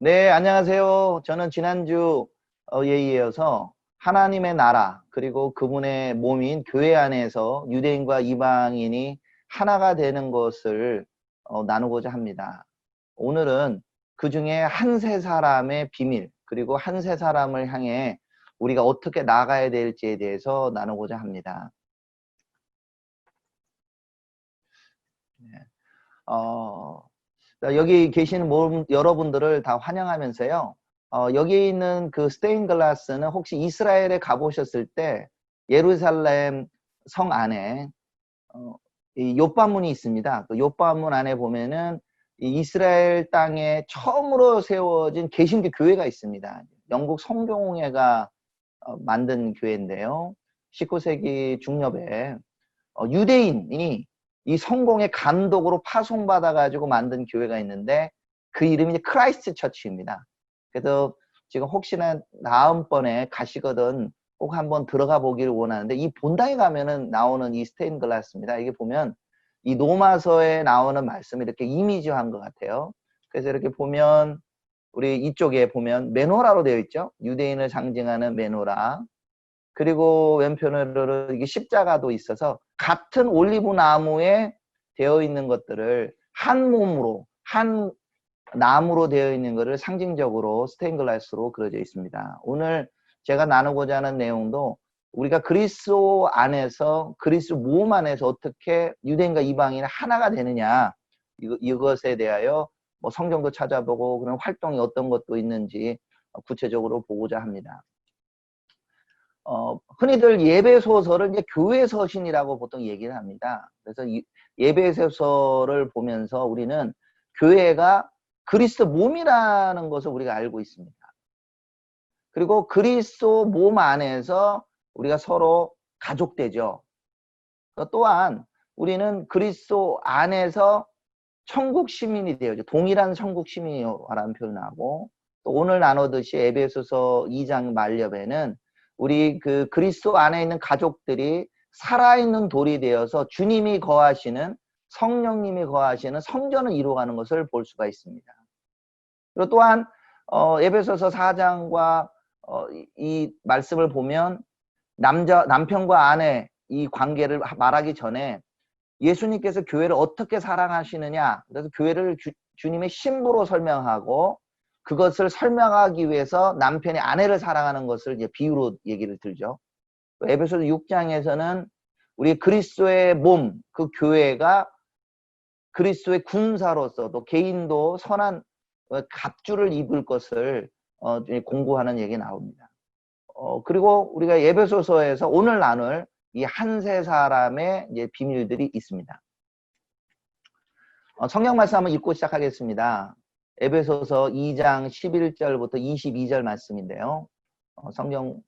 네, 안녕하세요. 저는 지난주 이어서 하나님의 나라 그리고 그분의 몸인 교회 안에서 유대인과 이방인이 하나가 되는 것을 나누고자 합니다. 오늘은 그 중에 한 세 사람의 비밀 그리고 한 세 사람을 향해 우리가 어떻게 나가야 될지에 대해서 나누고자 합니다. 네. 여기 계시는 여러분들을 다 환영하면서요. 여기 있는 그 스테인글라스는 혹시 이스라엘에 가보셨을 때 예루살렘 성 안에 이 욥반문이 있습니다. 그 욥반문 안에 보면은 이 이스라엘 땅에 처음으로 세워진 개신교 교회가 있습니다. 영국 성경회가 만든 교회인데요. 19세기 중엽에 유대인이 이 성공의 감독으로 파송받아가지고 만든 교회가 있는데 그 이름이 이제 크라이스트 처치입니다. 그래서 지금 혹시나 다음번에 가시거든 꼭 한번 들어가 보기를 원하는데 이 본당에 가면은 나오는 이 스테인글라스입니다. 이게 보면 이 로마서에 나오는 말씀이 이렇게 이미지화한 것 같아요. 그래서 이렇게 보면 우리 이쪽에 보면 메노라로 되어 있죠. 유대인을 상징하는 메노라. 그리고 왼편으로는 이게 십자가도 있어서 같은 올리브 나무에 되어 있는 것들을 한 몸으로 한 나무로 되어 있는 것을 상징적으로 스테인글라스로 그려져 있습니다. 오늘 제가 나누고자 하는 내용도 우리가 그리스도 안에서 그리스도 몸 안에서 어떻게 유대인과 이방인 하나가 되느냐 이것에 대하여 뭐 성경도 찾아보고 그런 활동이 어떤 것도 있는지 구체적으로 보고자 합니다. 흔히들 예배소설을 이제 교회 서신이라고 보통 얘기를 합니다. 그래서 예배소설을 보면서 우리는 교회가 그리스도 몸이라는 것을 우리가 알고 있습니다. 그리고 그리스도 몸 안에서 우리가 서로 가족되죠. 또한 우리는 그리스도 안에서 천국 시민이 되어죠. 동일한 천국 시민이라는 표현하고 또 오늘 나누듯이 에베소서 2장 말엽에는 우리 그 그리스도 안에 있는 가족들이 살아있는 돌이 되어서 주님이 거하시는 성령님이 거하시는 성전을 이루어가는 것을 볼 수가 있습니다. 그리고 또한 에베소서 4장과 이 말씀을 보면 남편과 아내 이 관계를 말하기 전에 예수님께서 교회를 어떻게 사랑하시느냐, 그래서 교회를 주님의 신부로 설명하고 그것을 설명하기 위해서 남편이 아내를 사랑하는 것을 이제 비유로 얘기를 들죠. 에베소서 6장에서는 우리 그리스도의 몸, 그 교회가 그리스도의 군사로서 또 개인도 선한 갑주를 입을 것을 공고하는 얘기 나옵니다. 그리고 우리가 에베소서에서 오늘 나눌 이 한 세 사람의 이제 비밀들이 있습니다. 성경 말씀 한번 읽고 시작하겠습니다. 에베소서 2장 11절부터 22절 말씀인데요. 성경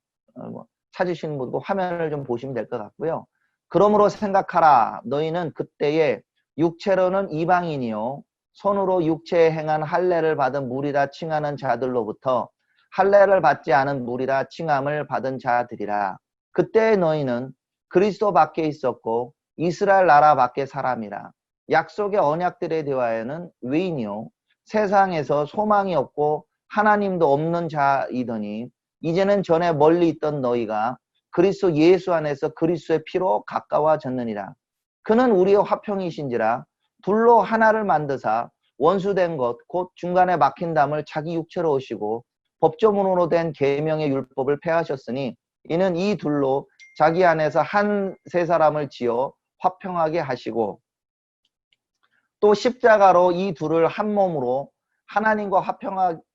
찾으시는 분도 화면을 좀 보시면 될 것 같고요. 그러므로 생각하라. 너희는 그때에 육체로는 이방인이요 손으로 육체에 행한 할례를 받은 무리라 칭하는 자들로부터 할례를 받지 않은 무리라 칭함을 받은 자들이라. 그때 너희는 그리스도 밖에 있었고 이스라엘 나라 밖에 사람이라. 약속의 언약들에 대하여는 외인이요 세상에서 소망이 없고 하나님도 없는 자이더니 이제는 전에 멀리 있던 너희가 그리스도 예수 안에서 그리스도의 피로 가까워졌느니라. 그는 우리의 화평이신지라 둘로 하나를 만드사 원수된 것 곧 중간에 막힌 담을 자기 육체로 오시고 법조문으로 된 계명의 율법을 폐하셨으니 이는 이 둘로 자기 안에서 한 세 사람을 지어 화평하게 하시고 또 십자가로 이 둘을 한 몸으로 하나님과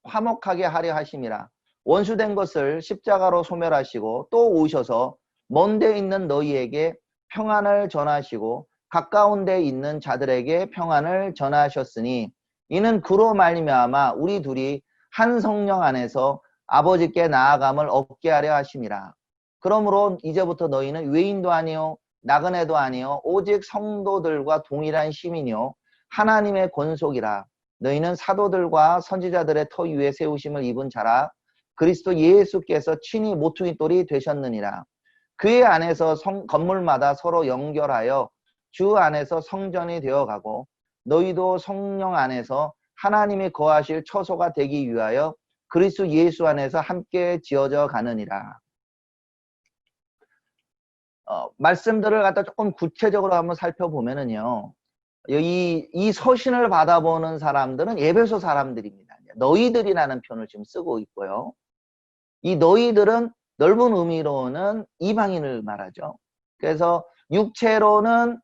화목하게 하려 하심이라. 원수된 것을 십자가로 소멸하시고 또 오셔서 먼 데 있는 너희에게 평안을 전하시고 가까운 데 있는 자들에게 평안을 전하셨으니 이는 그로 말미암아 우리 둘이 한 성령 안에서 아버지께 나아감을 얻게 하려 하심이라. 그러므로 이제부터 너희는 외인도 아니요 나그네도 아니요 오직 성도들과 동일한 시민이요 하나님의 권속이라. 너희는 사도들과 선지자들의 터 위에 세우심을 입은 자라. 그리스도 예수께서 친히 모퉁이 돌이 되셨느니라. 그의 안에서 건물마다 서로 연결하여 주 안에서 성전이 되어가고 너희도 성령 안에서 하나님이 거하실 처소가 되기 위하여 그리스도 예수 안에서 함께 지어져 가느니라. 말씀들을 갖다 조금 구체적으로 한번 살펴보면은요. 이 서신을 받아보는 사람들은 에베소 사람들입니다. 너희들이라는 표현을 지금 쓰고 있고요. 이 너희들은 넓은 의미로는 이방인을 말하죠. 그래서 육체로는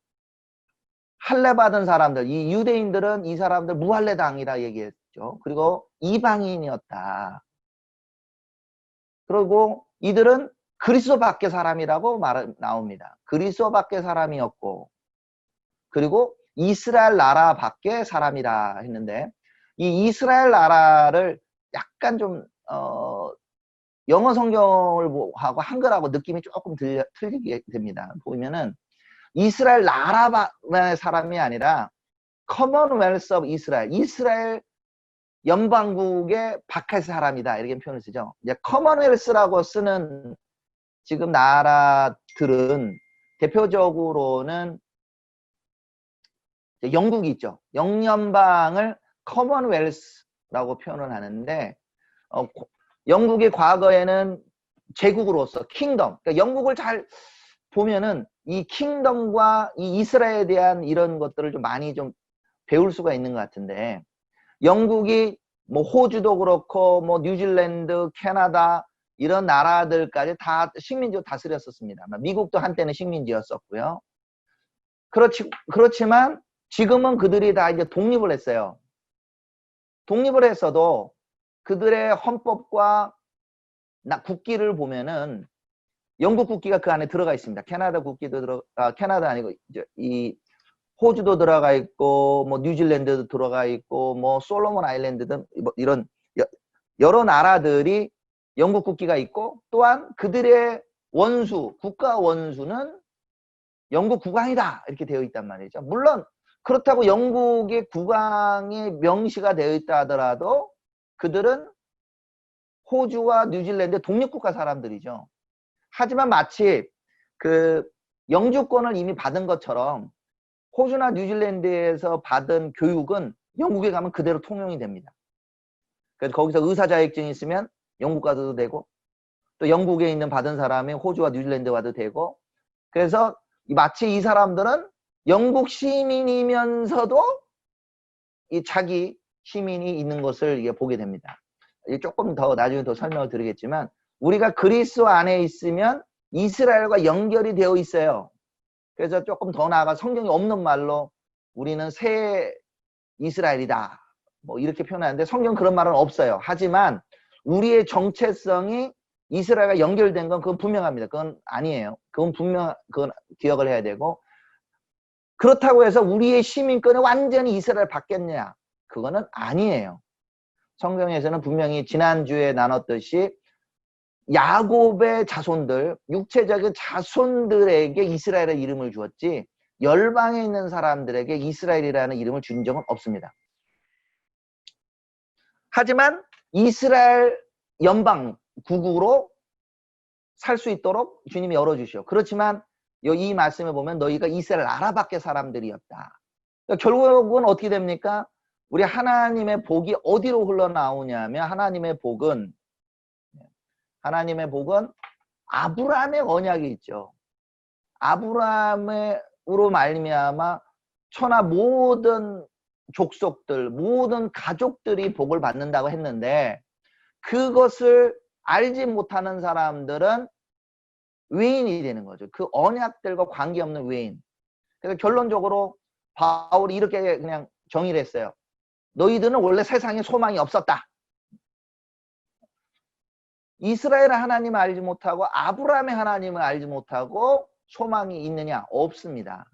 할례 받은 사람들, 이 유대인들은 이 사람들 무할례당이라 얘기했죠. 그리고 이방인이었다. 그리고 이들은 그리스도 밖의 사람이라고 나옵니다. 그리스도 밖의 사람이었고, 그리고 이스라엘 나라 밖의 사람이라 했는데, 이 이스라엘 나라를 약간 좀 영어 성경을 하고 한글하고 느낌이 조금 틀리게 됩니다. 보면은 이스라엘 나라의 사람이 아니라 커먼웰스 오브 이스라엘, 이스라엘 연방국의 밖의 사람이다, 이렇게 표현을 쓰죠. 이제 커먼웰스라고 쓰는 지금 나라들은 대표적으로는 영국이 있죠. 영연방을 커먼웰스라고 표현을 하는데, 영국이 과거에는 제국으로서 킹덤, 그러니까 영국을 잘 보면은 이 킹덤과 이 이스라엘에 대한 이런 것들을 좀 많이 좀 배울 수가 있는 것 같은데, 영국이 뭐 호주도 그렇고 뭐 뉴질랜드, 캐나다 이런 나라들까지 다 식민지로 다스렸었습니다. 미국도 한때는 식민지였었고요. 그렇지만 지금은 그들이 다 이제 독립을 했어요. 독립을 했어도 그들의 헌법과 국기를 보면은 영국 국기가 그 안에 들어가 있습니다. 캐나다 국기도 캐나다 아니고 이제 이 호주도 들어가 있고 뭐 뉴질랜드도 들어가 있고 뭐 솔로몬 아일랜드든 뭐 이런 여러 나라들이 영국 국기가 있고, 또한 그들의 원수, 국가 원수는 영국 국왕이다, 이렇게 되어 있단 말이죠. 물론 그렇다고 영국의 국왕의 명시가 되어 있다 하더라도 그들은 호주와 뉴질랜드 독립국가 사람들이죠. 하지만 마치 그 영주권을 이미 받은 것처럼 호주나 뉴질랜드에서 받은 교육은 영국에 가면 그대로 통용이 됩니다. 그래서 거기서 의사 자격증이 있으면 영국 가도 되고, 또 영국에 있는 받은 사람이 호주와 뉴질랜드 가도 되고, 그래서 마치 이 사람들은 영국 시민이면서도 이 자기 시민이 있는 것을 보게 됩니다. 조금 더 나중에 더 설명을 드리겠지만, 우리가 그리스도 안에 있으면 이스라엘과 연결이 되어 있어요. 그래서 조금 더 나아가 성경이 없는 말로 우리는 새 이스라엘이다, 뭐 이렇게 표현하는데, 성경 그런 말은 없어요. 하지만 우리의 정체성이 이스라엘과 연결된 건 그건 분명합니다. 그건 아니에요. 그건 기억을 해야 되고, 그렇다고 해서 우리의 시민권이 완전히 이스라엘 받겠냐? 그거는 아니에요. 성경에서는 분명히 지난주에 나눴듯이 야곱의 자손들, 육체적인 자손들에게 이스라엘의 이름을 주었지 열방에 있는 사람들에게 이스라엘이라는 이름을 준 적은 없습니다. 하지만 이스라엘 연방 국으로 살 수 있도록 주님이 열어주시오. 그렇지만 이 말씀에 보면 너희가 이스라엘 나라 밖의 사람들이었다. 그러니까 결국은 어떻게 됩니까? 우리 하나님의 복이 어디로 흘러나오냐면, 하나님의 복은 아브라함의 언약이 있죠. 아브라함으로 말미암아 천하 모든 족속들, 모든 가족들이 복을 받는다고 했는데, 그것을 알지 못하는 사람들은 외인이 되는 거죠. 그 언약들과 관계없는 외인. 그래서 결론적으로 바울이 이렇게 그냥 정의를 했어요. 너희들은 원래 세상에 소망이 없었다. 이스라엘의 하나님을 알지 못하고 아브라함의 하나님을 알지 못하고 소망이 있느냐? 없습니다.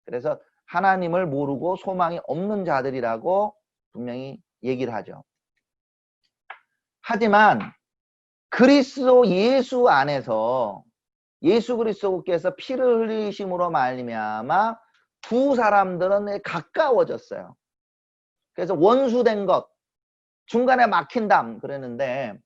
그래서 하나님을 모르고 소망이 없는 자들이라고 분명히 얘기를 하죠. 하지만 그리스도 예수 안에서 예수 그리스도께서 피를 흘리심으로 말미암아 두 사람들은 가까워졌어요. 그래서 원수된 것, 중간에 막힌담 그랬는데,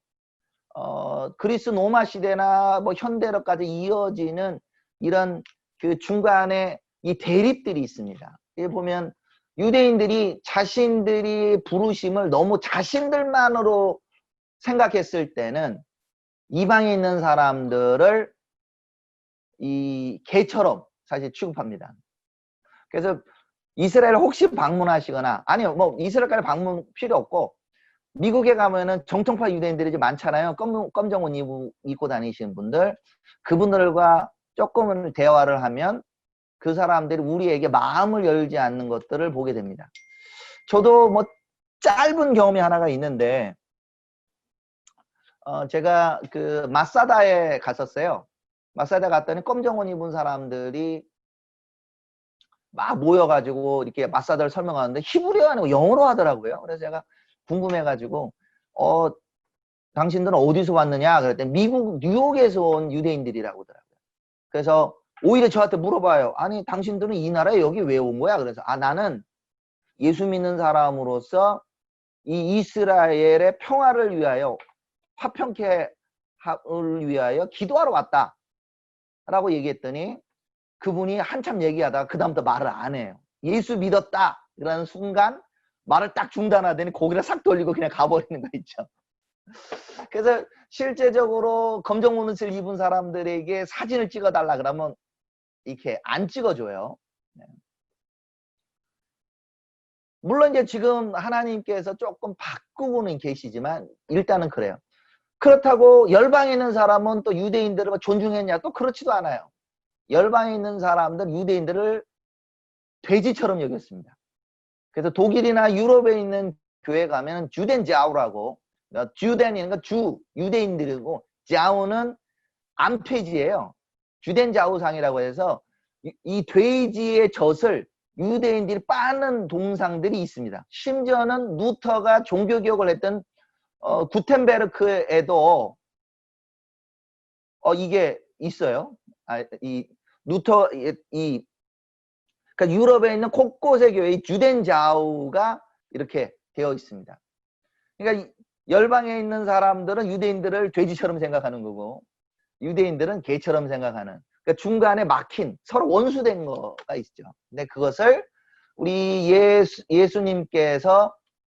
그리스 로마 시대나 뭐 현대로까지 이어지는 이런 그 중간에 이 대립들이 있습니다. 여기 보면 유대인들이 자신들이 부르심을 너무 자신들만으로 생각했을 때는 이방에 있는 사람들을 이 개처럼 사실 취급합니다. 그래서 이스라엘 혹시 방문하시거나, 아니요, 뭐 이스라엘까지 방문 필요 없고, 미국에 가면은 정통파 유대인들이 많잖아요. 검정 옷 입고 다니시는 분들. 그분들과 조금은 대화를 하면 그 사람들이 우리에게 마음을 열지 않는 것들을 보게 됩니다. 저도 뭐 짧은 경험이 하나가 있는데, 제가 그 마사다에 갔었어요. 마사다 갔더니 검정 옷 입은 사람들이 막 모여가지고 이렇게 마사다를 설명하는데 히브리어 아니고 영어로 하더라고요. 그래서 제가 궁금해가지고, 당신들은 어디서 왔느냐? 그랬더니 미국 뉴욕에서 온 유대인들이라고 하더라고요. 그래서 오히려 저한테 물어봐요. 아니, 당신들은 이 나라에 여기 왜 온 거야? 그래서 나는 예수 믿는 사람으로서 이 이스라엘의 평화를 위하여, 화평케를 위하여 기도하러 왔다 라고 얘기했더니 그분이 한참 얘기하다가 그 다음부터 말을 안 해요. 예수 믿었다 라는 순간 말을 딱 중단하더니 고개를 싹 돌리고 그냥 가버리는 거 있죠. 그래서 실제적으로 검정 옷을 입은 사람들에게 사진을 찍어달라 그러면 이렇게 안 찍어줘요. 물론 이제 지금 하나님께서 조금 바꾸고는 계시지만 일단은 그래요. 그렇다고 열방에 있는 사람은 또 유대인들을 존중했냐? 또 그렇지도 않아요. 열방에 있는 사람들, 유대인들을 돼지처럼 여겼습니다. 그래서 독일이나 유럽에 있는 교회 가면 주덴 자우라고, 주덴이니까 주, 유대인들이고, 자우는 암퇴지예요. 주덴 자우상이라고 해서 이 돼지의 젖을 유대인들이 빠는 동상들이 있습니다. 심지어는 루터가 종교개혁을 했던 구텐베르크에도 이게 있어요. 이 루터 그러니까 유럽에 있는 곳곳의 교회에 주된 좌우가 이렇게 되어 있습니다. 그러니까 열방에 있는 사람들은 유대인들을 돼지처럼 생각하는 거고 유대인들은 개처럼 생각하는, 그러니까 중간에 막힌 서로 원수된 거가 있죠. 근데 그것을 우리 예수님께서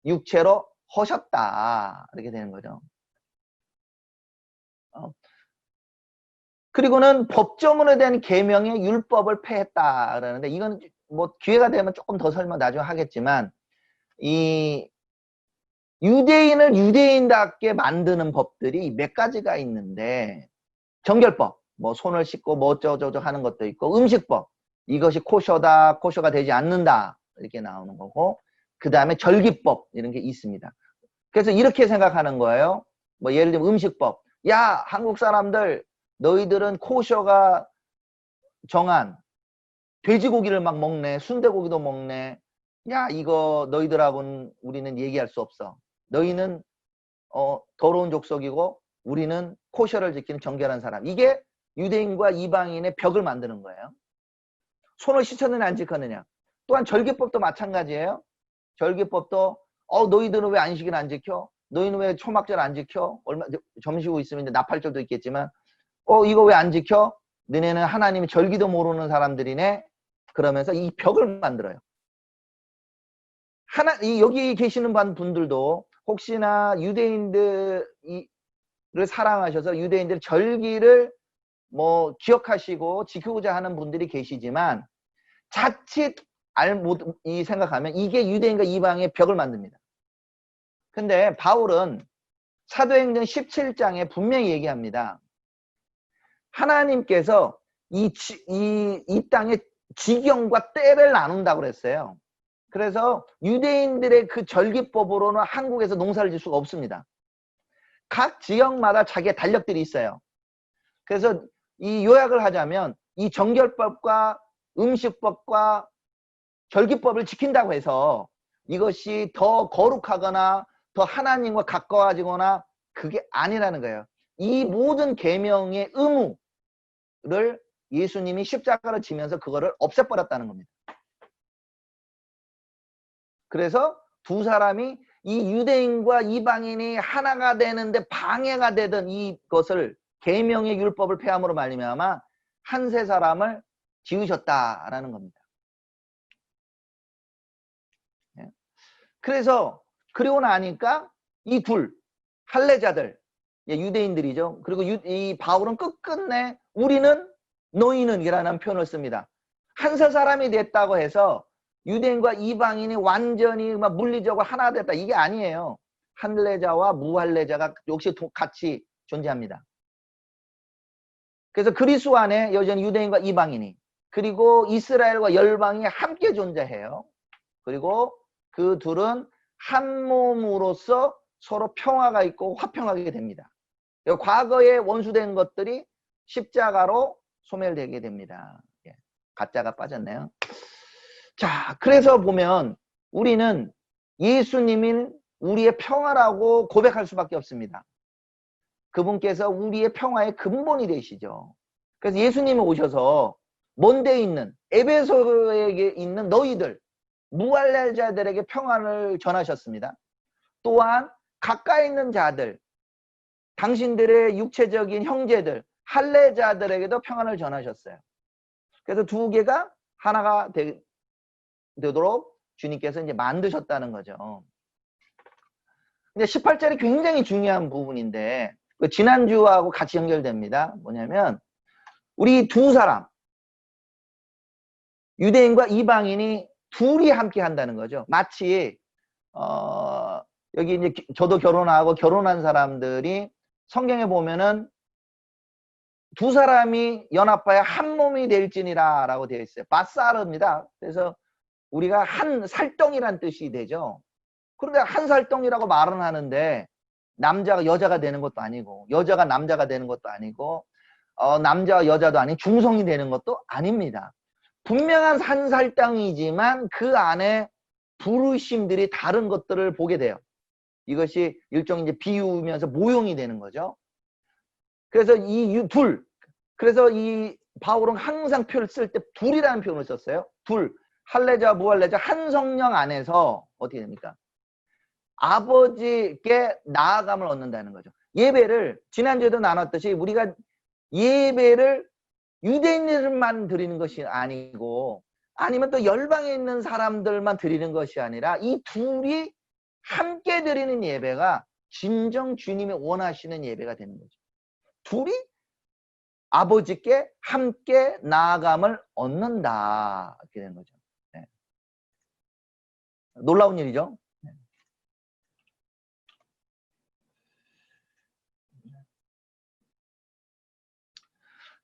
육체로 허셨다 이렇게 되는 거죠. 그리고는 법조문에 대한 계명의 율법을 폐했다 그러는데, 이건 뭐 기회가 되면 조금 더 설명 나중에 하겠지만, 이 유대인을 유대인답게 만드는 법들이 몇 가지가 있는데, 정결법, 뭐 손을 씻고 뭐 어쩌고저쩌고 하는 것도 있고, 음식법, 이것이 코셔다, 코셔가 되지 않는다 이렇게 나오는 거고, 그 다음에 절기법 이런 게 있습니다. 그래서 이렇게 생각하는 거예요. 뭐 예를 들면 음식법, 야 한국 사람들 너희들은 코셔가 정한 돼지고기를 막 먹네, 순대고기도 먹네. 야 이거 너희들하고는 우리는 얘기할 수 없어. 너희는 더러운 족속이고 우리는 코셔를 지키는 정결한 사람. 이게 유대인과 이방인의 벽을 만드는 거예요. 손을 씻었느냐 안 씻었느냐. 또한 절기법도 마찬가지예요. 절기법도 너희들은 왜 안식일 안 지켜? 너희는 왜 초막절 안 지켜? 얼마 점시고 있으면 나팔절도 있겠지만 이거 왜 안 지켜? 너네는 하나님의 절기도 모르는 사람들이네. 그러면서 이 벽을 만들어요. 여기 계시는 분들도 혹시나 유대인들을 사랑하셔서 유대인들 절기를 뭐 기억하시고 지키고자 하는 분들이 계시지만 자칫 생각하면 이게 유대인과 이방의 벽을 만듭니다. 근데 바울은 사도행전 17장에 분명히 얘기합니다. 하나님께서 이 땅의 지경과 때를 나눈다고 그랬어요. 그래서 유대인들의 그 절기법으로는 한국에서 농사를 질 수가 없습니다. 각 지역마다 자기의 달력들이 있어요. 그래서 이 요약을 하자면 이 정결법과 음식법과 절기법을 지킨다고 해서 이것이 더 거룩하거나 더 하나님과 가까워지거나 그게 아니라는 거예요. 이 모든 계명의 의무를 예수님이 십자가를 지면서 그거를 없애버렸다는 겁니다. 그래서 두 사람이 이 유대인과 이방인이 하나가 되는데 방해가 되던 이것을 계명의 율법을 폐함으로 말미암아 한 세 사람을 지으셨다라는 겁니다. 그래서 그리고 나니까 이 둘 할례자들, 유대인들이죠. 그리고 이 바울은 끝끝내 우리는 너희는 이라는 표현을 씁니다. 한서 사람이 됐다고 해서 유대인과 이방인이 완전히 막 물리적으로 하나 됐다, 이게 아니에요. 할례자와 무할례자가 역시 같이 존재합니다. 그래서 그리스도 안에 여전히 유대인과 이방인이, 그리고 이스라엘과 열방이 함께 존재해요. 그리고 그 둘은 한 몸으로서 서로 평화가 있고 화평하게 됩니다. 과거에 원수된 것들이 십자가로 소멸되게 됩니다. 가짜가 빠졌네요. 자, 그래서 보면 우리는 예수님이 우리의 평화라고 고백할 수밖에 없습니다. 그분께서 우리의 평화의 근본이 되시죠. 그래서 예수님이 오셔서 먼데 있는 에베소에 있는 너희들 무할례자들에게 평안을 전하셨습니다. 또한 가까이 있는 자들, 당신들의 육체적인 형제들, 할례자들에게도 평안을 전하셨어요. 그래서 두 개가 하나가 되도록 주님께서 이제 만드셨다는 거죠. 근데 18절이 굉장히 중요한 부분인데 지난주하고 같이 연결됩니다. 뭐냐면 우리 두 사람, 유대인과 이방인이 둘이 함께 한다는 거죠. 마치 여기 이제 저도 결혼하고 결혼한 사람들이 성경에 보면은 두 사람이 연합하여 한 몸이 될지니라 라고 되어 있어요. 바사르입니다. 그래서 우리가 한 살덩이란 뜻이 되죠. 그런데 한 살덩이라고 말은 하는데 남자가 여자가 되는 것도 아니고 여자가 남자가 되는 것도 아니고 남자와 여자도 아닌 중성이 되는 것도 아닙니다. 분명한 한 살덩이지만 그 안에 부르심들이 다른 것들을 보게 돼요. 이것이 일종의 이제 비유면서 모형이 되는 거죠. 그래서 이 둘, 그래서 이 바울은 항상 표를 쓸 때 둘이라는 표현을 썼어요. 둘, 할례자 무할례자 한 성령 안에서 어떻게 됩니까? 아버지께 나아감을 얻는다는 거죠. 예배를 지난주에도 나눴듯이 우리가 예배를 유대인들만 드리는 것이 아니고 아니면 또 열방에 있는 사람들만 드리는 것이 아니라 이 둘이 함께 드리는 예배가 진정 주님이 원하시는 예배가 되는 거죠. 둘이 아버지께 함께 나아감을 얻는다, 이렇게 되는 거죠. 네. 놀라운 일이죠. 네.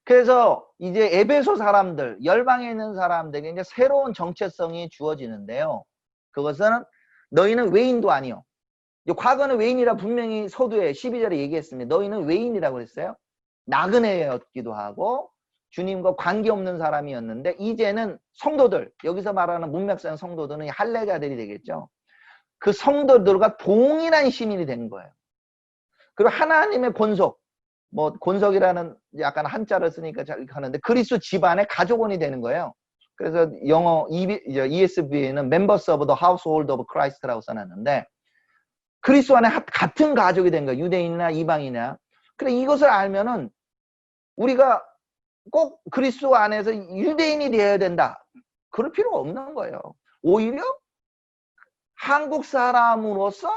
그래서 이제 에베소 사람들, 열방에 있는 사람들에게 이제 새로운 정체성이 주어지는데요. 그것은 너희는 외인도 아니요. 과거는 외인이라 분명히 서두에 12절에 얘기했습니다. 너희는 외인이라고 했어요. 나그네였기도 하고 주님과 관계없는 사람이었는데 이제는 성도들, 여기서 말하는 문맥상 성도들은 할례자들이 되겠죠. 그 성도들과 동일한 시민이 된 거예요. 그리고 하나님의 권속, 뭐 권속이라는 약간 한자를 쓰니까 잘 하는데 그리스도 집안의 가족원이 되는 거예요. 그래서 영어 ESV에는 Members of the Household of Christ라고 써놨는데 그리스도 안에 같은 가족이 된 거예요. 유대인이나 이방이나. 그래 이것을 알면은 우리가 꼭 그리스도 안에서 유대인이 되어야 된다, 그럴 필요가 없는 거예요. 오히려 한국 사람으로서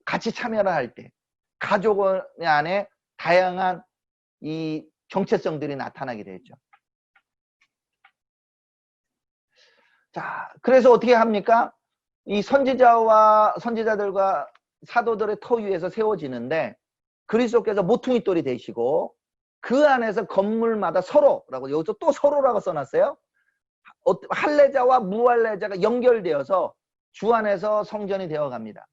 같이 참여를 할 때 가족 안에 다양한 이 정체성들이 나타나게 되죠. 자, 그래서 어떻게 합니까? 이 선지자들과 사도들의 터 위에서 세워지는데 그리스도께서 모퉁이 돌이 되시고 그 안에서 건물마다 서로라고, 여기서 또 서로라고 써놨어요. 할례자와 무할례자가 연결되어서 주 안에서 성전이 되어갑니다.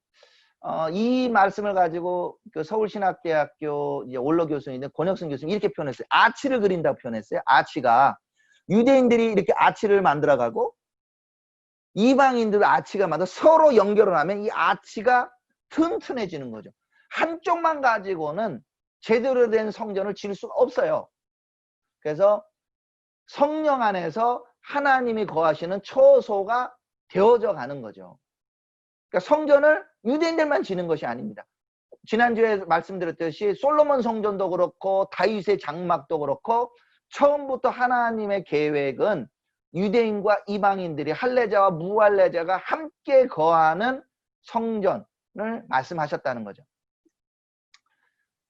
이 말씀을 가지고 그 서울신학대학교 이제 원로 교수인데 권혁승 교수님 이렇게 표현했어요. 아치를 그린다고 표현했어요. 아치가 유대인들이 이렇게 아치를 만들어가고 이방인들 아치가 만들어 서로 연결을 하면 이 아치가 튼튼해지는 거죠. 한쪽만 가지고는 제대로 된 성전을 지을 수가 없어요. 그래서 성령 안에서 하나님이 거하시는 처소가 되어져 가는 거죠. 그러니까 성전을 유대인들만 지는 것이 아닙니다. 지난주에 말씀드렸듯이 솔로몬 성전도 그렇고 다윗의 장막도 그렇고 처음부터 하나님의 계획은 유대인과 이방인들이 할례자와 무할례자가 함께 거하는 성전을 말씀하셨다는 거죠.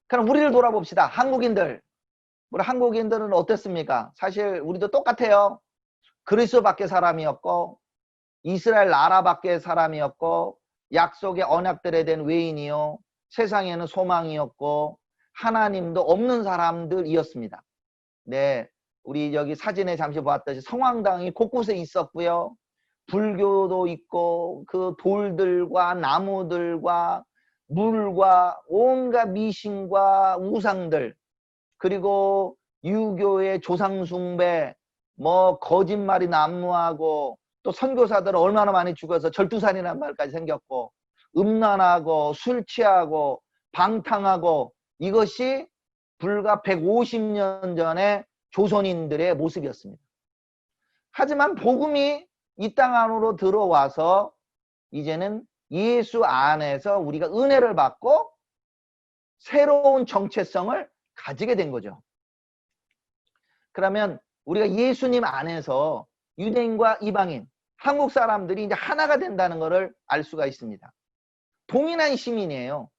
그럼 우리를 돌아봅시다. 한국인들. 우리 한국인들은 어땠습니까? 사실 우리도 똑같아요. 그리스도 밖의 사람이었고 이스라엘 나라 밖의 사람이었고 약속의 언약들에 대한 외인이요. 세상에는 소망이었고 하나님도 없는 사람들이었습니다. 네, 우리 여기 사진에 잠시 보았듯이 성황당이 곳곳에 있었고요. 불교도 있고 그 돌들과 나무들과 물과 온갖 미신과 우상들, 그리고 유교의 조상숭배, 뭐 거짓말이 난무하고 또 선교사들 얼마나 많이 죽어서 절두산이라는 말까지 생겼고 음란하고 술 취하고 방탕하고, 이것이 불과 150년 전에 조선인들의 모습이었습니다. 하지만 복음이 이 땅 안으로 들어와서 이제는 예수 안에서 우리가 은혜를 받고 새로운 정체성을 가지게 된 거죠. 그러면 우리가 예수님 안에서 유대인과 이방인, 한국 사람들이 이제 하나가 된다는 것을 알 수가 있습니다. 동일한 시민이에요.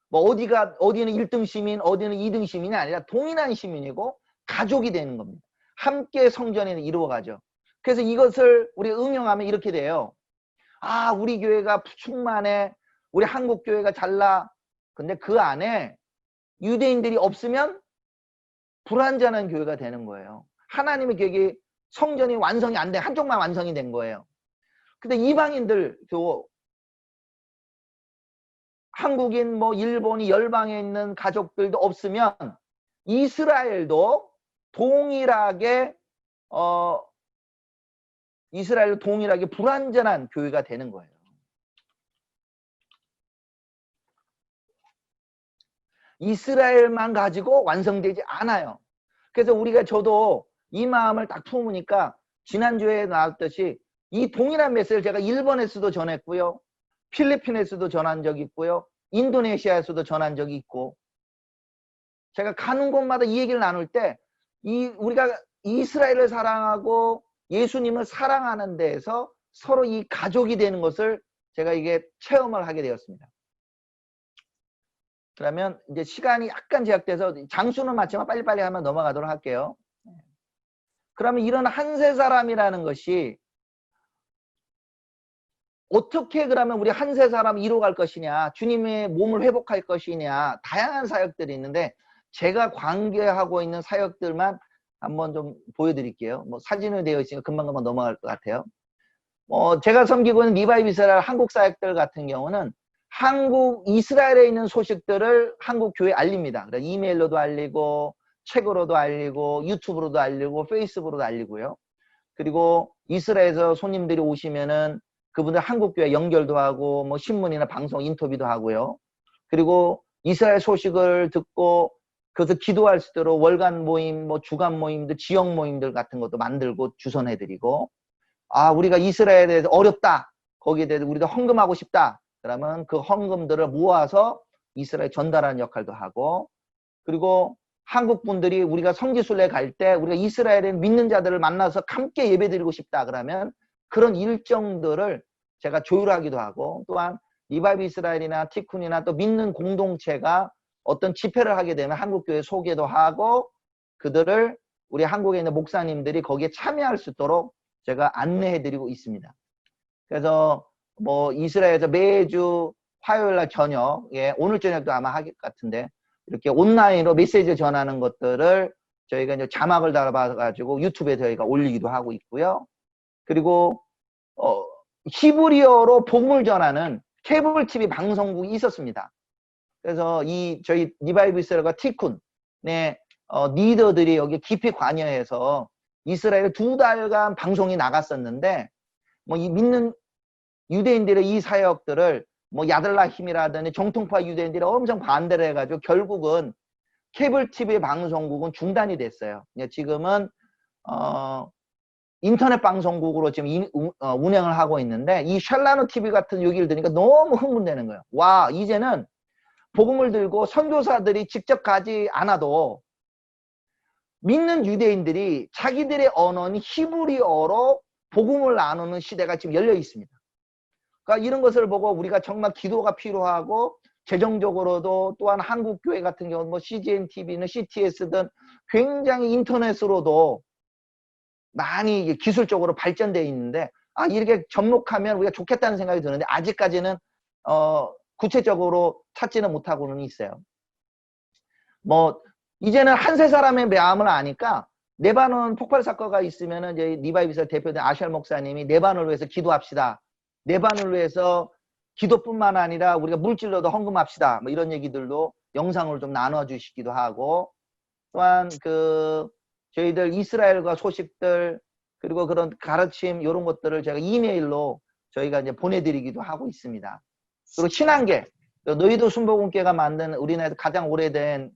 뭐 어디는 1등 시민, 어디는 2등 시민이 아니라 동일한 시민이고 가족이 되는 겁니다. 함께 성전에 이루어가죠. 그래서 이것을 우리 응용하면 이렇게 돼요. 아, 우리 교회가 충만해. 우리 한국 교회가 잘나. 근데 그 안에 유대인들이 없으면 불완전한 교회가 되는 거예요. 하나님의 계획이 성전이 완성이 안 돼. 한쪽만 완성이 된 거예요. 근데 이방인들, 한국인, 뭐 일본이 열방에 있는 가족들도 없으면 이스라엘도 동일하게 불완전한 교회가 되는 거예요. 이스라엘만 가지고 완성되지 않아요. 그래서 저도 이 마음을 딱 품으니까 지난주에 나왔듯이 이 동일한 메시지를 제가 일본에서도 전했고요. 필리핀에서도 전한 적이 있고요. 인도네시아에서도 전한 적이 있고, 제가 가는 곳마다 이 얘기를 나눌 때 우리가 이스라엘을 사랑하고 예수님을 사랑하는 데에서 서로 이 가족이 되는 것을 제가 이게 체험을 하게 되었습니다. 그러면 이제 시간이 약간 제약돼서 장수는 맞지만 빨리빨리 하면 넘어가도록 할게요. 그러면 이런 한세 사람이라는 것이 어떻게 그러면 우리 한세 사람 이루어갈 것이냐, 주님의 몸을 회복할 것이냐, 다양한 사역들이 있는데 제가 관계하고 있는 사역들만 한번 좀 보여드릴게요. 뭐 사진으로 되어 있으니까 금방금방 넘어갈 것 같아요. 제가 섬기고 있는 리바이브 이스라엘 한국 사역들 같은 경우는 이스라엘에 있는 소식들을 한국 교회에 알립니다. 그래서 이메일로도 알리고, 책으로도 알리고, 유튜브로도 알리고, 페이스북으로도 알리고요. 그리고 이스라엘에서 손님들이 오시면은 그분들 한국 교회 연결도 하고, 뭐 신문이나 방송 인터뷰도 하고요. 그리고 이스라엘 소식을 듣고 그래서 기도할 수 있도록 월간 모임, 뭐 주간 모임들, 지역 모임들 같은 것도 만들고 주선해드리고, 아, 우리가 이스라엘에 대해서 어렵다, 거기에 대해서 우리도 헌금하고 싶다, 그러면 그 헌금들을 모아서 이스라엘에 전달하는 역할도 하고, 그리고 한국 분들이 우리가 성지순례 갈 때 우리가 이스라엘에 믿는 자들을 만나서 함께 예배드리고 싶다 그러면 그런 일정들을 제가 조율하기도 하고, 또한 리바이브 이스라엘이나 티쿤이나 또 믿는 공동체가 어떤 집회를 하게 되면 한국교회 소개도 하고, 그들을 우리 한국에 있는 목사님들이 거기에 참여할 수 있도록 제가 안내해드리고 있습니다. 그래서 뭐 이스라엘에서 매주 화요일날 저녁에, 오늘 저녁도 아마 하길 같은데, 이렇게 온라인으로 메시지 전하는 것들을 저희가 이제 자막을 달아가지고 유튜브에 저희가 올리기도 하고 있고요. 그리고 히브리어로 복음을 전하는 케이블 TV 방송국이 있었습니다. 그래서 저희 리바이브 이스라엘과 티쿤의 리더들이 여기 깊이 관여해서 이스라엘에 2달간 방송이 나갔었는데, 뭐 이 믿는 유대인들의 이 사역들을 뭐 야들라힘이라든지 정통파 유대인들이 엄청 반대를 해가지고 결국은 케이블 TV 방송국은 중단이 됐어요. 지금은 인터넷 방송국으로 지금 운영을 하고 있는데, 이 샬라노 TV 같은 얘기를 들으니까 너무 흥분되는 거예요. 와, 이제는 복음을 들고 선교사들이 직접 가지 않아도 믿는 유대인들이 자기들의 언어인 히브리어로 복음을 나누는 시대가 지금 열려 있습니다. 그러니까 이런 것을 보고 우리가 정말 기도가 필요하고 재정적으로도 또한 한국교회 같은 경우는 뭐 CGN TV는 CTS든 굉장히 인터넷으로도 많이 기술적으로 발전되어 있는데 이렇게 접목하면 우리가 좋겠다는 생각이 드는데 아직까지는 구체적으로 찾지는 못하고는 있어요. 뭐 이제는 한 세 사람의 마음을 아니까 네바논 폭발 사건가 있으면은 이제 리바이비설 대표된 아샬 목사님이 네바논을 위해서 기도합시다. 네바논을 위해서 기도뿐만 아니라 우리가 물질로도 헌금합시다. 뭐 이런 얘기들도 영상으로 좀 나눠 주시기도 하고 또한 저희들 이스라엘과 소식들 그리고 그런 가르침 이런 것들을 제가 이메일로 저희가 이제 보내드리기도 하고 있습니다. 그리고 신앙계 너희도 순복음교회가 만든 우리나라에서 가장 오래된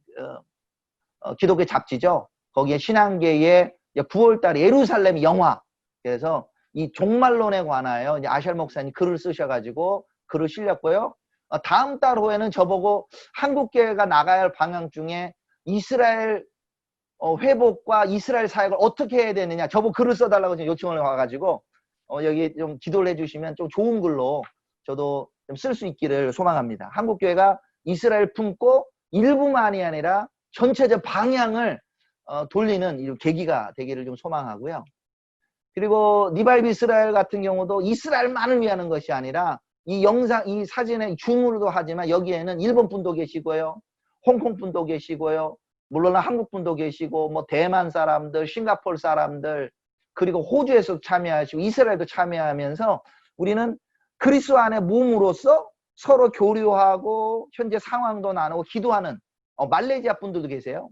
기독교 잡지죠. 거기에 신앙계의 9월달에 예루살렘 영화 그래서 이 종말론에 관하여 이제 아샬 목사님 글을 쓰셔가지고 글을 실렸고요. 다음 달 후에는 저보고 한국교회가 나가야 할 방향 중에 이스라엘 회복과 이스라엘 사역을 어떻게 해야 되느냐 저보고 글을 써달라고 요청을 와가지고 여기 좀 기도를 해주시면 좀 좋은 글로 저도 좀 쓸 수 있기를 소망합니다. 한국교회가 이스라엘 품고 일부만이 아니라 전체적 방향을 돌리는 이 계기가 되기를 좀 소망하고요. 그리고 리바이브 이스라엘 같은 경우도 이스라엘만을 위하는 것이 아니라 이 영상, 이 사진에 줌으로도 하지만 여기에는 일본 분도 계시고요. 홍콩 분도 계시고요. 물론 한국 분도 계시고 뭐 대만 사람들, 싱가포르 사람들 그리고 호주에서도 참여하시고 이스라엘도 참여하면서 우리는 그리스도 안의 몸으로서 서로 교류하고 현재 상황도 나누고 기도하는 말레이시아 분들도 계세요.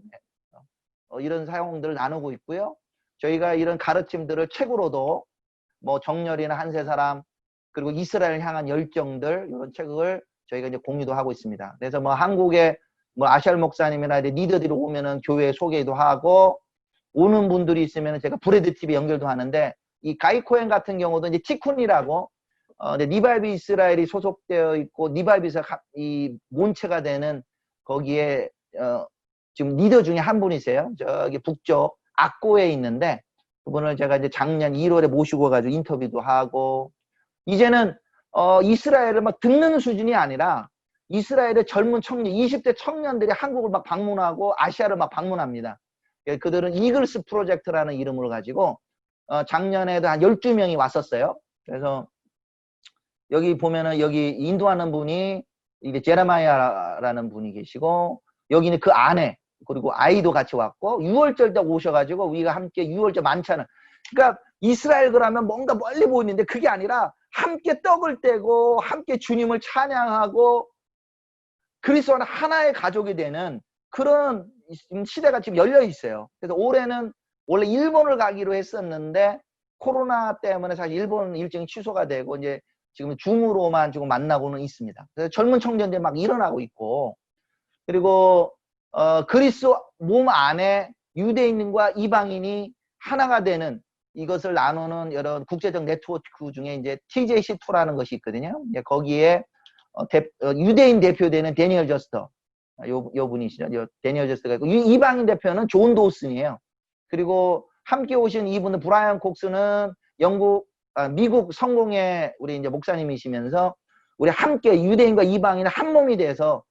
이런 사용들을 나누고 있고요. 저희가 이런 가르침들을 책으로도 뭐 정렬이나 한 세 사람 그리고 이스라엘 향한 열정들 이런 책을 저희가 이제 공유도 하고 있습니다. 그래서 뭐 한국에 뭐 아샬 목사님이나 리더들이 오면은 교회 소개도 하고 오는 분들이 있으면 제가 브레드 TV 연결도 하는데 이 가이 코엔 같은 경우도 이제 티쿤이라고 리바이브 이스라엘이 소속되어 있고 리바이브에서 이 몬체가 되는 거기에 지금 리더 중에 한 분이세요. 저기 북쪽 악고에 있는데 그분을 제가 이제 작년 1월에 모시고 가지고 인터뷰도 하고 이제는 이스라엘을 막 듣는 수준이 아니라 이스라엘의 젊은 청년 20대 청년들이 한국을 막 방문하고 아시아를 막 방문합니다. 그들은 이글스 프로젝트라는 이름을 가지고 작년에도 한 12명이 왔었어요. 그래서 여기 보면은 여기 인도하는 분이 이게 제레마야라는 분이 계시고 여기는 그 아내 그리고 아이도 같이 왔고 6월절 때 오셔가지고 우리가 함께 6월절 만찬을 그러니까 이스라엘 그러면 뭔가 멀리 보이는데 그게 아니라 함께 떡을 떼고 함께 주님을 찬양하고 그리스도는 하나의 가족이 되는 그런 시대가 지금 열려 있어요. 그래서 올해는 원래 일본을 가기로 했었는데 코로나 때문에 사실 일본 일정이 취소가 되고 이제 지금 줌으로만 지금 만나고는 있습니다. 그래서 젊은 청년들이 막 일어나고 있고 그리고 그리스도 몸 안에 유대인과 이방인이 하나가 되는 이것을 나누는 여러 국제적 네트워크 중에 이제 TJC2라는 것이 있거든요. 거기에 유대인 대표되는 데니얼 저스터 요 분이시죠. 데니얼 저스터가 있고 이방인 대표는 존 도슨이에요. 그리고 함께 오신 이분은 브라이언 콕스는 미국 성공의 우리 이제 목사님이시면서 우리 함께 유대인과 이방인의 한 몸이 돼서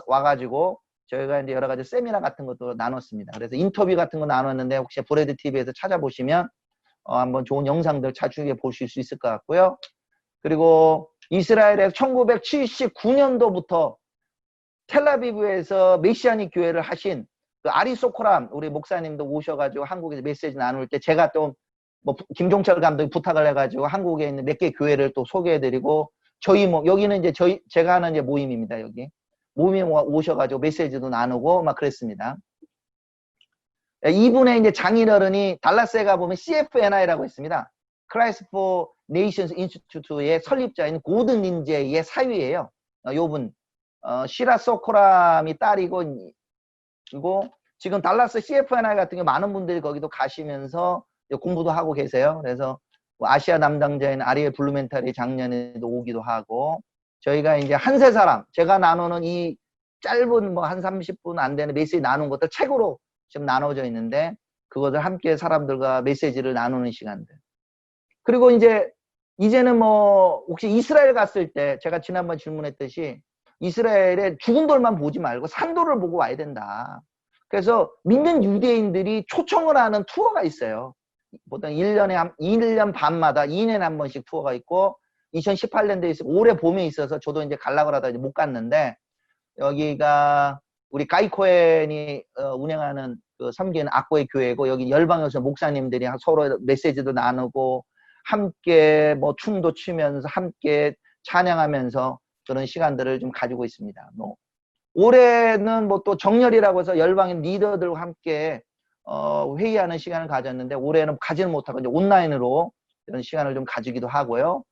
와가지고 저희가 이제 여러 가지 세미나 같은 것도 나눴습니다. 그래서 인터뷰 같은 거 나눴는데 혹시 브레드 TV에서 찾아보시면 한번 좋은 영상들 자주에 보실 수 있을 것 같고요. 그리고 이스라엘에서 1979년도부터 텔라비브에서 메시아닉 교회를 하신 그 아리소코람 우리 목사님도 오셔가지고 한국에서 메시지 나눌 때 제가 또 뭐 김종철 감독이 부탁을 해가지고 한국에 있는 몇 개 교회를 또 소개해드리고 저희 뭐 여기는 이제 제가 하는 이제 모임입니다. 여기 모임에 오셔가지고 메시지도 나누고 막 그랬습니다. 이분의 이제 장인어른이 달라스에 가보면 CFNI라고 있습니다. Christ for Nations Institute의 설립자인 고든 린제이의 사위예요. 요분 시라 소코람이 딸이고 그리고 지금 달라스 CFNI 같은 경우 많은 분들이 거기도 가시면서 공부도 하고 계세요. 그래서 아시아 담당자인 아리엘 블루멘탈이 작년에도 오기도 하고 저희가 이제 한 세 사람 제가 나누는 이 짧은 뭐 한 30분 안 되는 메시지 나눈 것들 책으로 지금 나눠져 있는데 그것을 함께 사람들과 메시지를 나누는 시간들. 그리고 이제 이제는 뭐 혹시 이스라엘 갔을 때 제가 지난번 질문했듯이 이스라엘의 죽은 돌만 보지 말고 산돌을 보고 와야 된다. 그래서 믿는 유대인들이 초청을 하는 투어가 있어요. 보통 1년 반마다 2년에 한 번씩 투어가 있고 2018년도에 있어 올해 봄에 있어서 저도 이제 가려고 하다 이제 못 갔는데 여기가 우리 가이코엔이 운영하는 그 섬기는 악보의 교회고 여기 열방에서 목사님들이 서로 메시지도 나누고 함께 뭐 춤도 추면서 함께 찬양하면서 그런 시간들을 좀 가지고 있습니다. 뭐 올해는 뭐 또 정렬이라고 해서 열방인 리더들과 함께 회의하는 시간을 가졌는데 올해는 가지는 못하고 이제 온라인으로 이런 시간을 좀 가지기도 하고요.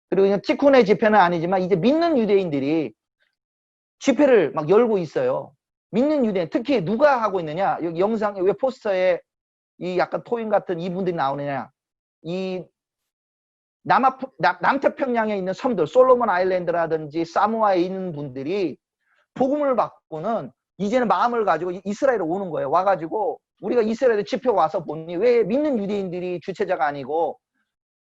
그리고 그냥 티쿤의 집회는 아니지만 이제 믿는 유대인들이 집회를 막 열고 있어요. 믿는 유대인 특히 누가 하고 있느냐? 여기 영상에 왜 포스터에 이 약간 토인 같은 이분들이 나오느냐? 이 남태평양에 있는 섬들, 솔로몬 아일랜드라든지 사모아에 있는 분들이 복음을 받고는 이제는 마음을 가지고 이스라엘에 오는 거예요. 와가지고 우리가 이스라엘에 집회 와서 보니 왜 믿는 유대인들이 주체자가 아니고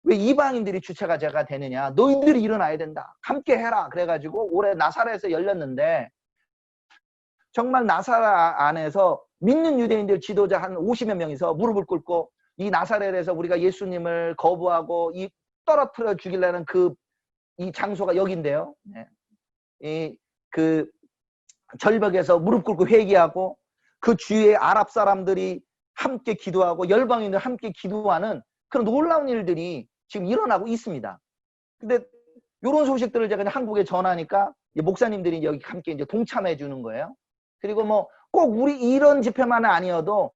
왜 이방인들이 주체자가 되느냐. 너희들이 일어나야 된다. 함께 해라. 그래가지고 올해 나사렛에서 열렸는데 정말 나사렛 안에서 믿는 유대인들 지도자 한 50여 명이서 무릎을 꿇고 이 나사렛에서 우리가 예수님을 거부하고 이 떨어뜨려 죽이려는 이 장소가 여기인데요. 네. 그 절벽에서 무릎 꿇고 회개하고 그 주위에 아랍 사람들이 함께 기도하고 열방인들 함께 기도하는 그런 놀라운 일들이 지금 일어나고 있습니다. 근데 이런 소식들을 제가 한국에 전하니까 목사님들이 여기 함께 이제 동참해 주는 거예요. 그리고 뭐 꼭 우리 이런 집회만은 아니어도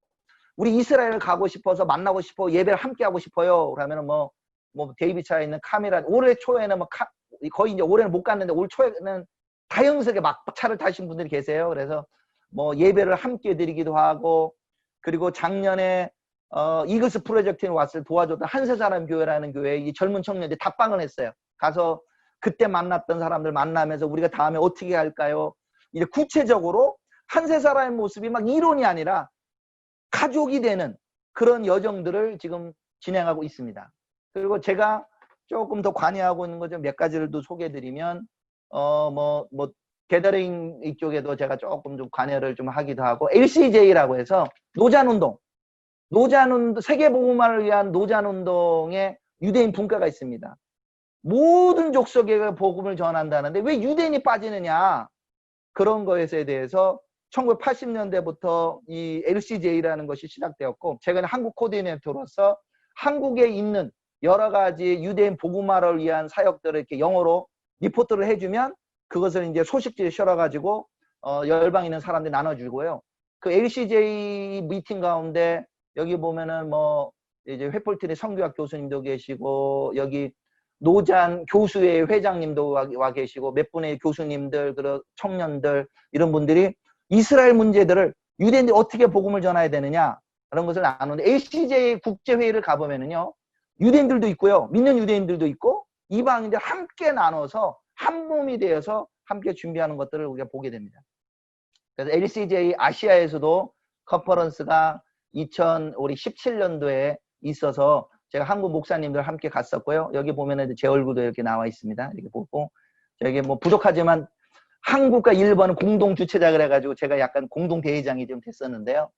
우리 이스라엘을 가고 싶어서 만나고 싶어 예배를 함께 하고 싶어요. 그러면은 뭐 데이비차에 있는 카미라 올해 초에는 뭐 거의 이제 올해는 못 갔는데 올 초에는 다영석에 막 차를 타신 분들이 계세요. 그래서 뭐 예배를 함께 드리기도 하고 그리고 작년에 이글스 프로젝트에 왔을 도와줬던 한세사람 교회라는 교회에 이 젊은 청년들이 답방을 했어요. 가서 그때 만났던 사람들 만나면서 우리가 다음에 어떻게 할까요? 이제 구체적으로 한세사람의 모습이 막 이론이 아니라 가족이 되는 그런 여정들을 지금 진행하고 있습니다. 그리고 제가 조금 더 관여하고 있는 거 좀 몇 가지를 또 소개해드리면 게더링 이쪽에도 제가 조금 좀 관여를 좀 하기도 하고 LCJ라고 해서 노잔운동 세계복음화를 위한 노잔운동에 유대인 분과가 있습니다. 모든 족속에 복음을 전한다는데 왜 유대인이 빠지느냐 그런 것에 대해서 1980년대부터 이 LCJ라는 것이 시작되었고 제가 한국 코디네이터로서 한국에 있는 여러 가지 유대인 복음화를 위한 사역들을 이렇게 영어로 리포트를 해주면 그것을 이제 소식지에 실어가지고 열방에 있는 사람들이 나눠주고요. 그 LCJ 미팅 가운데 여기 보면은 뭐 이제 회폴트리 성교학 교수님도 계시고 여기 노잔 교수회 회장님도 와 계시고 몇 분의 교수님들 그리고 청년들 이런 분들이 이스라엘 문제들을 유대인들이 어떻게 복음을 전해야 되느냐 그런 것을 나누는데 LCJ 국제회의를 가보면은요 유대인들도 있고요 믿는 유대인들도 있고 이방인들 함께 나눠서 한 몸이 되어서 함께 준비하는 것들을 우리가 보게 됩니다. 그래서 LCJ 아시아에서도 컨퍼런스가 2017년도에 있어서 제가 한국 목사님들 함께 갔었고요. 여기 보면은 제 얼굴도 이렇게 나와 있습니다. 이렇게 보고 저기 뭐 부족하지만 한국과 일본은 공동 주최자 그래가지고 제가 약간 공동 대회장이 좀 됐었는데요.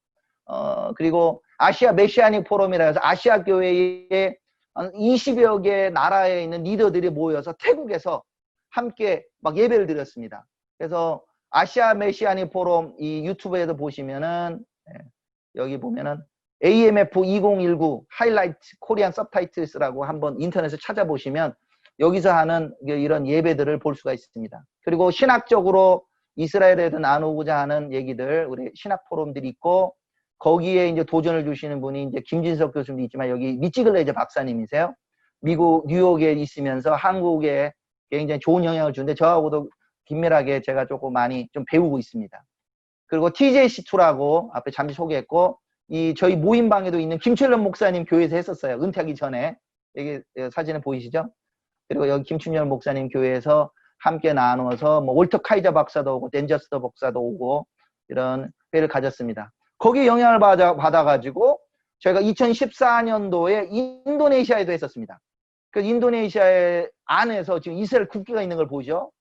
그리고 아시아 메시아닉 포럼이라 해서 아시아 교회에 20여 개 나라에 있는 리더들이 모여서 태국에서 함께 막 예배를 드렸습니다. 그래서 아시아 메시아닉 포럼 이 유튜브에도 보시면은 여기 보면은 AMF 2019 하이라이트 코리안 서브타이틀스라고 한번 인터넷에 찾아보시면 여기서 하는 이런 예배들을 볼 수가 있습니다. 그리고 신학적으로 이스라엘에도 나누고자 하는 얘기들 우리 신학 포럼들이 있고 거기에 이제 도전을 주시는 분이 이제 김진석 교수님도 있지만 여기 미치글레이저 박사님이세요. 미국 뉴욕에 있으면서 한국에 굉장히 좋은 영향을 주는데 저하고도 긴밀하게 제가 조금 많이 좀 배우고 있습니다. 그리고 TJC2라고 앞에 잠시 소개했고 이 저희 모임방에도 있는 김철련 목사님 교회에서 했었어요. 은퇴하기 전에. 여기 사진에 보이시죠? 그리고 여기 김춘열 목사님 교회에서 함께 나누어서 뭐 월터 카이저 박사도 오고 댄저스터 박사도 오고 이런 회를 가졌습니다. 거기에 영향을 받아가지고 저희가 2014년도에 인도네시아에도 했었습니다. 그 인도네시아의 안에서 지금 이스라엘 국기가 있는 걸 보죠.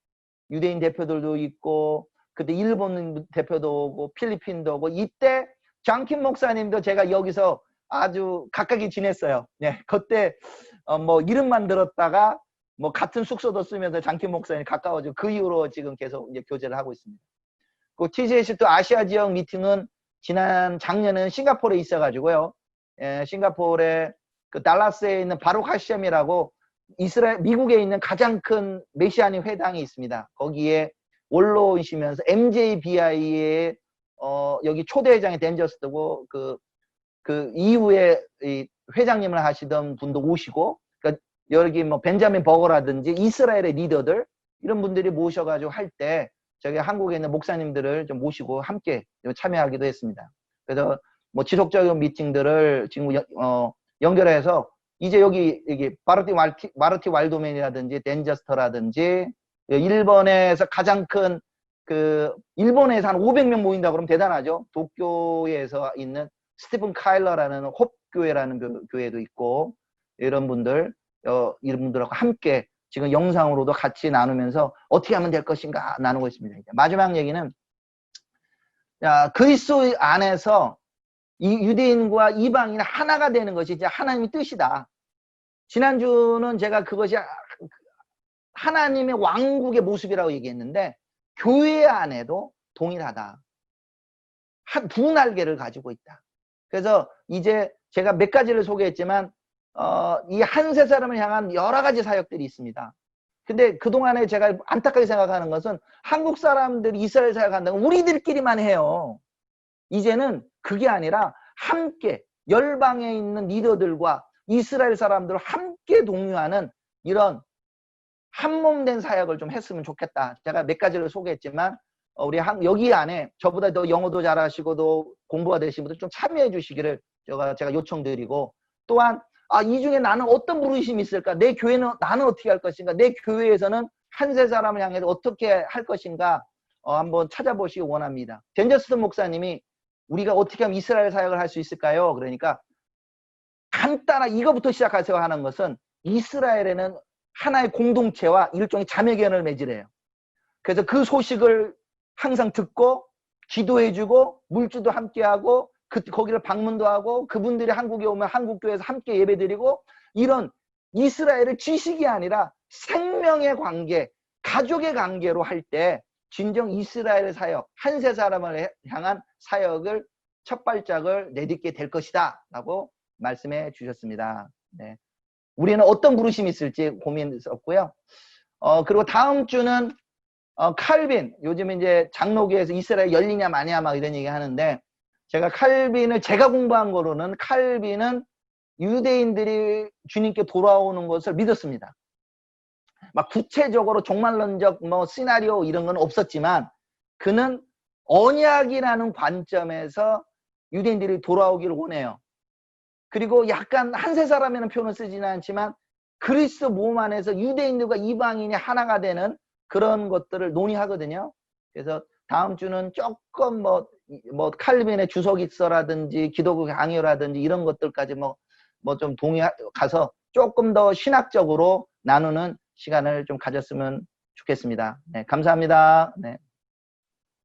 유대인 대표들도 있고, 그때 일본 대표도 오고, 필리핀도 오고, 이때 장킴 목사님도 제가 여기서 아주 가깝게 지냈어요. 네, 그때 뭐 이름만 들었다가 뭐 같은 숙소도 쓰면서 장킴 목사님 가까워지고 그 이후로 지금 계속 이제 교제를 하고 있습니다. 그 TGS 또 아시아 지역 미팅은 지난 작년은 싱가포르에 있어가지고요. 싱가포르에 그 달라스에 있는 바룩 하셴이라고 이스라엘 미국에 있는 가장 큰 메시아닉 회당이 있습니다. 거기에 원로이시면서 MJBI의 여기 초대회장이 댄저스고 그 이후에 이 회장님을 하시던 분도 오시고, 그러니까 여기 뭐 벤자민 버거라든지 이스라엘의 리더들 이런 분들이 모셔가지고 할 때 저기 한국에 있는 목사님들을 좀 모시고 함께 참여하기도 했습니다. 그래서 뭐 지속적인 미팅들을 지금 연결해서 이제 여기 마르티 왈도멘이라든지 댄저스터라든지 일본에서 가장 큰 일본에서 한 500명 모인다 그러면 대단하죠. 도쿄에서 있는 스티븐 카일러라는 홉교회라는 교회도 있고, 이런 분들하고 함께 지금 영상으로도 같이 나누면서 어떻게 하면 될 것인가 나누고 있습니다. 마지막 얘기는, 그리스도 안에서 이 유대인과 이방인 하나가 되는 것이 이제 하나님의 뜻이다. 지난주는 제가 그것이 하나님의 왕국의 모습이라고 얘기했는데, 교회 안에도 동일하다. 두 날개를 가지고 있다. 그래서 이제 제가 몇 가지를 소개했지만 이 한 세 사람을 향한 여러 가지 사역들이 있습니다. 근데 그동안에 제가 안타깝게 생각하는 것은 한국 사람들이 이스라엘 사역한다고 우리들끼리만 해요. 이제는 그게 아니라 함께 열방에 있는 리더들과 이스라엘 사람들을 함께 동요하는 이런 한몸된 사역을 좀 했으면 좋겠다. 제가 몇 가지를 소개했지만 우리 여기 안에 저보다 더 영어도 잘하시고도 공부가 되신 분들 좀 참여해 주시기를 제가 요청드리고, 또한 이 중에 나는 어떤 부르심이 있을까? 내 교회는 나는 어떻게 할 것인가? 내 교회에서는 한 세 사람을 향해서 어떻게 할 것인가? 한번 찾아보시기 원합니다. 댄저스턴 목사님이 우리가 어떻게 하면 이스라엘 사역을 할 수 있을까요? 그러니까 간단한 이거부터 시작하세요 하는 것은, 이스라엘에는 하나의 공동체와 일종의 자매견을 맺으래요. 그래서 그 소식을 항상 듣고 기도해주고 물주도 함께하고 거기를 방문도 하고, 그분들이 한국에 오면 한국교회에서 함께 예배드리고, 이런 이스라엘을 지식이 아니라 생명의 관계, 가족의 관계로 할 때 진정 이스라엘 사역, 한 세 사람을 향한 사역을 첫 발짝을 내딛게 될 것이다 라고 말씀해 주셨습니다. 네. 우리는 어떤 부르심이 있을지 고민했었고요. 그리고 다음 주는 칼빈, 요즘 이제 장로교에서 이스라엘 열리냐 마냐 막 이런 얘기 하는데, 제가 칼빈을 제가 공부한 거로는 칼빈은 유대인들이 주님께 돌아오는 것을 믿었습니다. 막 구체적으로 종말론적 뭐 시나리오 이런 건 없었지만, 그는 언약이라는 관점에서 유대인들이 돌아오기를 원해요. 그리고 약간 한 세 사람이라는 표현을 쓰지는 않지만 그리스도 몸 안에서 유대인들과 이방인이 하나가 되는 그런 것들을 논의하거든요. 그래서 다음 주는 조금 뭐 칼빈의 주석이서라든지 기독교 강요라든지 이런 것들까지 뭐 좀 가서 조금 더 신학적으로 나누는 시간을 좀 가졌으면 좋겠습니다. 네, 감사합니다. 네.